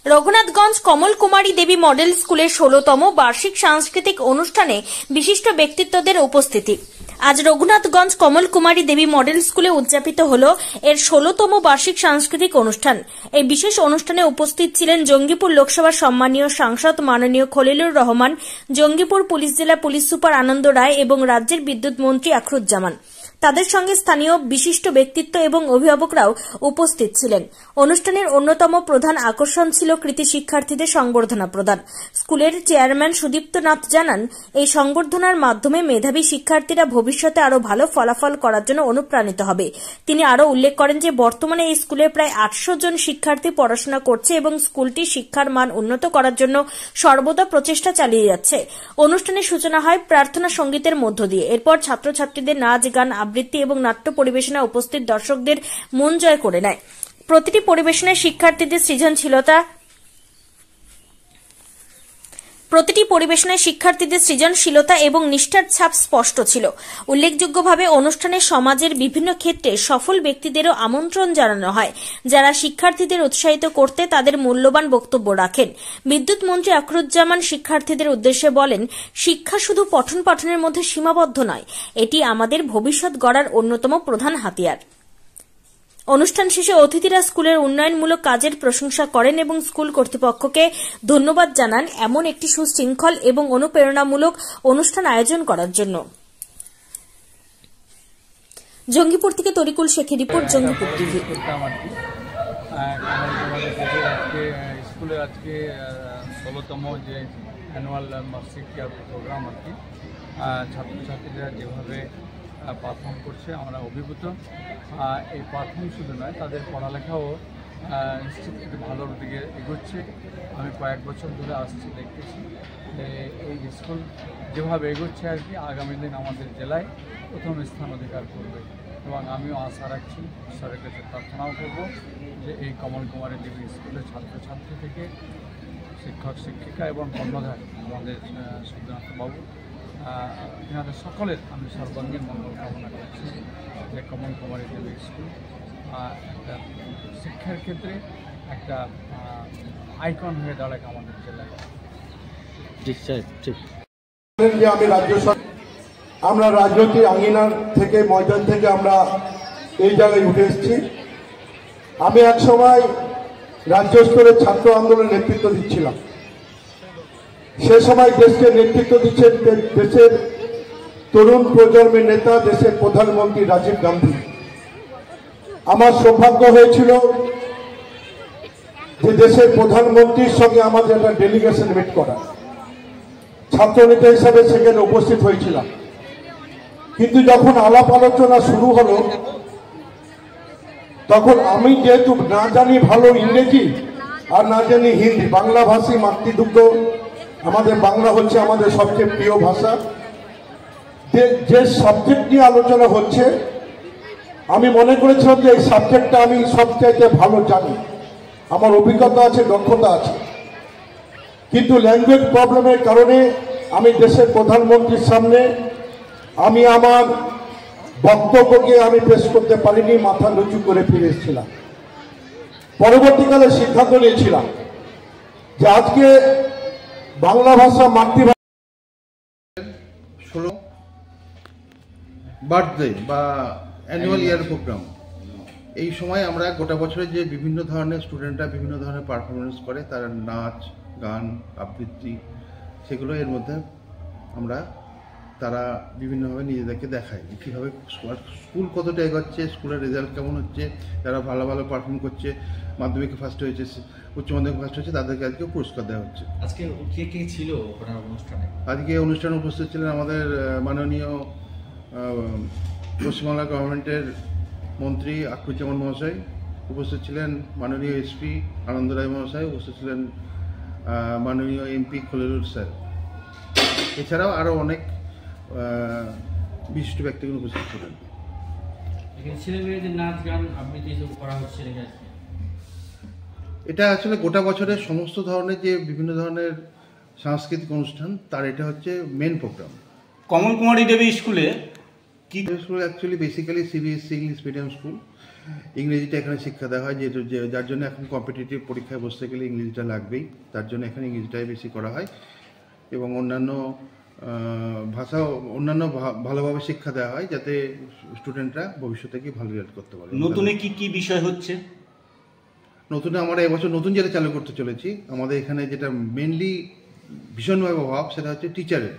রঘুনাথগঞ্জ কমল কুমারী দেবী model স্কুলের 16তম বার্ষিক সাংস্কৃতিক অনুষ্ঠানে বিশিষ্ট ব্যক্তিত্বদের উপস্থিতি। আজ রঘুনাথগঞ্জ কমল কুমারী দেবী মডেল স্কুলে উদযাপিত হল এর 16তম বার্ষিক সাংস্কৃতিক অনুষ্ঠান। এই বিশেষ অনুষ্ঠানে উপস্থিত ছিলেন জঙ্গিপুর লোকসভার সম্মানীয় সাংসদ মাননীয় খলিলুর রহমান, জঙ্গিপুর পুলিশ জেলা পুলিশ সুপার আনন্দ রায় এবং রাজ্যের বিদ্যুৎ মন্ত্রী আখরুজ্জামান। তাদের সঙ্গে স্থানীয় বিশিষ্ট ব্যক্তিত্ব এবং অভিভাবকরাও উপস্থিত ছিলেন। অনুষ্ঠানের অন্যতম প্রধান আকর্ষণ ছিল কৃতি শিক্ষার্থীদের সংবর্ধনা প্রদান। স্কুলের চেয়ারম্যান সুদীপ্ত নাথ জানান, এই সংবর্ধনার মাধ্যমে মেধাবী শিক্ষার্থীরা ভবিষ্যতে আরও ভালো ফলাফল করার জন্য অনুপ্রাণিত হবে। তিনি আরও উল্লেখ করেন যে বর্তমানে এই স্কুলে প্রায় 800 জন শিক্ষার্থী পড়াশোনা করছে এবং স্কুলটি শিক্ষার মান উন্নত করার জন্য সর্বদা প্রচেষ্টা চালিয়ে যাচ্ছে। অনুষ্ঠানের সূচনা হয় প্রার্থনা সঙ্গীতের মধ্য দিয়ে। এরপর ছাত্রছাত্রীদের নাচ, গান, আবৃত্তি এবং নাট্য পরিবেশনা উপস্থিত দর্শকদের মন জয় করে নেয়। প্রতিটি পরিবেশনায় শিক্ষার্থীদের সৃজনশীলতা এবং নিষ্ঠার ছাপ স্পষ্ট ছিল। উল্লেখযোগ্যভাবে অনুষ্ঠানে সমাজের বিভিন্ন ক্ষেত্রে সফল ব্যক্তিদেরও আমন্ত্রণ জানানো হয়, যারা শিক্ষার্থীদের উৎসাহিত করতে তাদের মূল্যবান বক্তব্য রাখেন। বিদ্যুৎ মন্ত্রী আখরুজ্জামান শিক্ষার্থীদের উদ্দেশ্যে বলেন, শিক্ষা শুধু পঠন পাঠনের মধ্যে সীমাবদ্ধ নয়, এটি আমাদের ভবিষ্যৎ গড়ার অন্যতম প্রধান হাতিয়ার। অনুষ্ঠান শেষে অতিথিরা স্কুলের উন্নয়নমূলক কাজের প্রশংসা করেন এবং স্কুল কর্তৃপক্ষকে ধন্যবাদ জানান এমন একটি সুশৃঙ্খল এবং অনুপ্রেরণামূলক অনুষ্ঠান আয়োজন করার জন্য। জঙ্গিপুর থেকে তরিকুল শেখের রিপোর্ট, জঙ্গিপুর টিভি। স্কুলের আজকে 16তম যে অ্যানুয়াল বার্ষিক প্রোগ্রাম আর কি, ছাত্রছাত্রীরা যেভাবে পারফর্ম করছে আমরা অভিভূত। এই পারফর্ম শুধু নয়, তাদের পড়ালেখাও নিশ্চিত একটু ভালোর দিকে এগোচ্ছে। আমি কয়েক বছর ধরে আসছি, দেখতেছি এই স্কুল যেভাবে এগোচ্ছে আর কি, আগামী দিন আমাদের জেলায় প্রথম স্থান অধিকার করবে এবং আমিও আশা রাখছি, ঈশ্বরের কাছে প্রার্থনাও করব যে এই কমল কুমারী দেবী স্কুলের ছাত্রছাত্রী থেকে শিক্ষক শিক্ষিকা এবং কর্ণধার আমাদের সিদ্ধার্থ বাবু, এনাদের সকলের আমি সর্বাঙ্গীন মঙ্গল কামনা করছি যে কমল কুমারী দেবী স্কুল একটা শিক্ষার ক্ষেত্রে একটা আইকন হয়ে দাঁড়ায় আমাদের জেলায়। আমরা রাজনৈতিক আঙিনার থেকে, ময়দান থেকে আমরা এই জায়গায় উঠে এসেছি। আমি এক সময় রাজ্য স্তরের ছাত্র আন্দোলনের নেতৃত্ব দিচ্ছিলাম। সে সময় দেশকে নেতৃত্ব দিচ্ছেন দেশের তরুণ প্রজন্মের নেতা, দেশের প্রধানমন্ত্রী রাজীব গান্ধী। আমার সৌভাগ্য হয়েছিল যে দেশের প্রধানমন্ত্রীর সঙ্গে আমাদের একটা ডেলিগেশন মিট করা। ছাত্রনেতা হিসাবে সেখানে উপস্থিত হয়েছিলাম। কিন্তু যখন আলাপ আলোচনা শুরু হলো, তখন আমি যেহেতু না জানি ভালো ইংরেজি আর না জানি হিন্দি, বাংলা ভাষী মাতৃদুগ্ধ, আমাদের বাংলা হচ্ছে আমাদের সবচেয়ে প্রিয় ভাষা। যে সাবজেক্ট নিয়ে আলোচনা হচ্ছে, আমি মনে করেছিলাম যে এই সাবজেক্টটা আমি সবচাইতে ভালো জানি, আমার অভিজ্ঞতা আছে, দক্ষতা আছে। কিন্তু ল্যাঙ্গুয়েজ প্রবলেমের কারণে আমি দেশের প্রধানমন্ত্রীর সামনে আমি আমার বক্তব্যকে আমি পেশ করতে পারিনি, মাথা নিচু করে ফিরে এসেছিলাম। পরবর্তীকালে সিদ্ধান্ত নিয়েছিলাম যে আজকে বাংলা ভাষা মাতৃভাষা 16 বার্থডে বা অ্যানুয়াল ইয়ার প্রোগ্রাম, এই সময় আমরা গোটা বছরে যে বিভিন্ন ধরনের স্টুডেন্টরা বিভিন্ন ধরনের পারফরমেন্স করে, তারা নাচ, গান, আবৃত্তি, সেগুলো এর মধ্যে আমরা তারা বিভিন্নভাবে নিজেদেরকে দেখায় কীভাবে স্কুল কতটা এগোচ্ছে, স্কুলের রেজাল্ট কেমন হচ্ছে, যারা ভালো ভালো পারফর্ম করছে, মাধ্যমিকে ফার্স্ট হয়েছে, উচ্চ মাধ্যমিক ফার্স্ট হয়েছে, তাদেরকে আজকে পুরস্কার দেওয়া হচ্ছে। আজকে কে কে ছিল অনুষ্ঠানে? আজকে অনুষ্ঠানে উপস্থিত ছিলেন আমাদের মাননীয় পশ্চিমবাংলা গভর্নমেন্টের মন্ত্রী আখরুজ্জামান মহাশয়, উপস্থিত ছিলেন মাননীয় এসপি আনন্দ রায় মহাশয়, উপস্থিত ছিলেন মাননীয় এমপি খলিলুর স্যার। এছাড়াও আরও অনেক বিশিষ্ট ব্যক্তিগণ উপস্থিত ছিলেন। ছেলে মেয়েদের নাচ, গান, আবৃত্তি করা হচ্ছে। এটা আসলে গোটা বছরের সমস্ত ধরনের যে বিভিন্ন ধরনের সাংস্কৃতিক অনুষ্ঠান, তার এটা হচ্ছে মেন প্রোগ্রাম। কমল কুমারী দেবী স্কুলে কি school actually basically CBSE English medium school. ইংরেজিটা এখানে শিক্ষা দেওয়া হয়, যেহেতু যার জন্য এখন কম্পিটিটিভ পরীক্ষায় বসতে গেলে ইংরেজিটা লাগবেই, তার জন্য এখানে ইংরেজিটাই বেশি করা হয় এবং অন্যান্য ভাষাও অন্যান্য ভালোভাবে শিক্ষা দেওয়া হয় যাতে স্টুডেন্টরা ভবিষ্যতে কি ভালো রেজাল্ট করতে পারে। নতুনে কি কি বিষয় হচ্ছে? নতুনে আমরা এবছর নতুন যেটা চালু করতে চলেছি, আমাদের এখানে যেটা মেনলি ভীষণভাবে অভাব সেটা হচ্ছে টিচারের।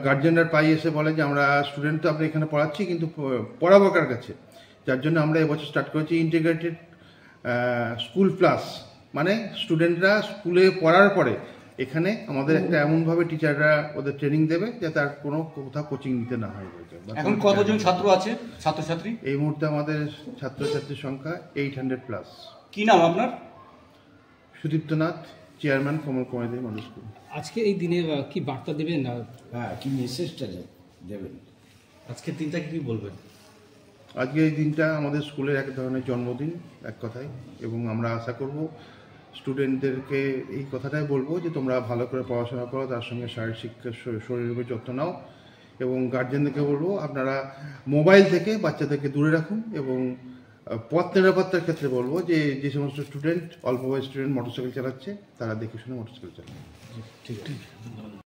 গার্জেনরা প্রায় এসে বলে যে আমরা স্টুডেন্ট তো আপনি এখানে পড়াচ্ছি কিন্তু পড়াবো কার কাছে, যার জন্য আমরা এবছর স্টার্ট করেছি ইন্টিগ্রেটেড স্কুল প্লাস, মানে স্টুডেন্টরা স্কুলে পড়ার পরে এখানে আমাদের একটা এমনভাবে টিচাররা ওদের ট্রেনিং দেবে যাতে আর কোনো কোথাও কোচিং নিতে না হয়। এখন কতজন ছাত্র আছে, ছাত্রছাত্রী? এই মুহূর্তে আমাদের ছাত্রছাত্রীর সংখ্যা 800+। কি নাম আপনার? সুদীপ্ত নাথ, চেয়ারম্যান কমল কুমারী দেবী মডেল স্কুল। আজকে এই দিনে কি বার্তা দেবেন? হ্যাঁ, কি মেসেজটা দেবেন আজকের দিনটা কি বলবেন? আজকে এই দিনটা আমাদের স্কুলের এক ধরনের জন্মদিন এক কথায়, এবং আমরা আশা করব স্টুডেন্টদেরকে এই কথাটাই বলবো যে তোমরা ভালো করে পড়াশোনা করো, তার সঙ্গে শারীরিক শিক্ষা শরীরের উপর যত্ন নাও, এবং গার্জেনদেরকে বলবো আপনারা মোবাইল থেকে বাচ্চাদেরকে দূরে রাখুন, এবং পথ নিরাপত্তার ক্ষেত্রে বলবো যে সমস্ত স্টুডেন্ট অল্প বয়স স্টুডেন্ট মোটরসাইকেল চালাচ্ছে তারা দেখে শুনে মোটরসাইকেল চালাবে। ঠিক আছে।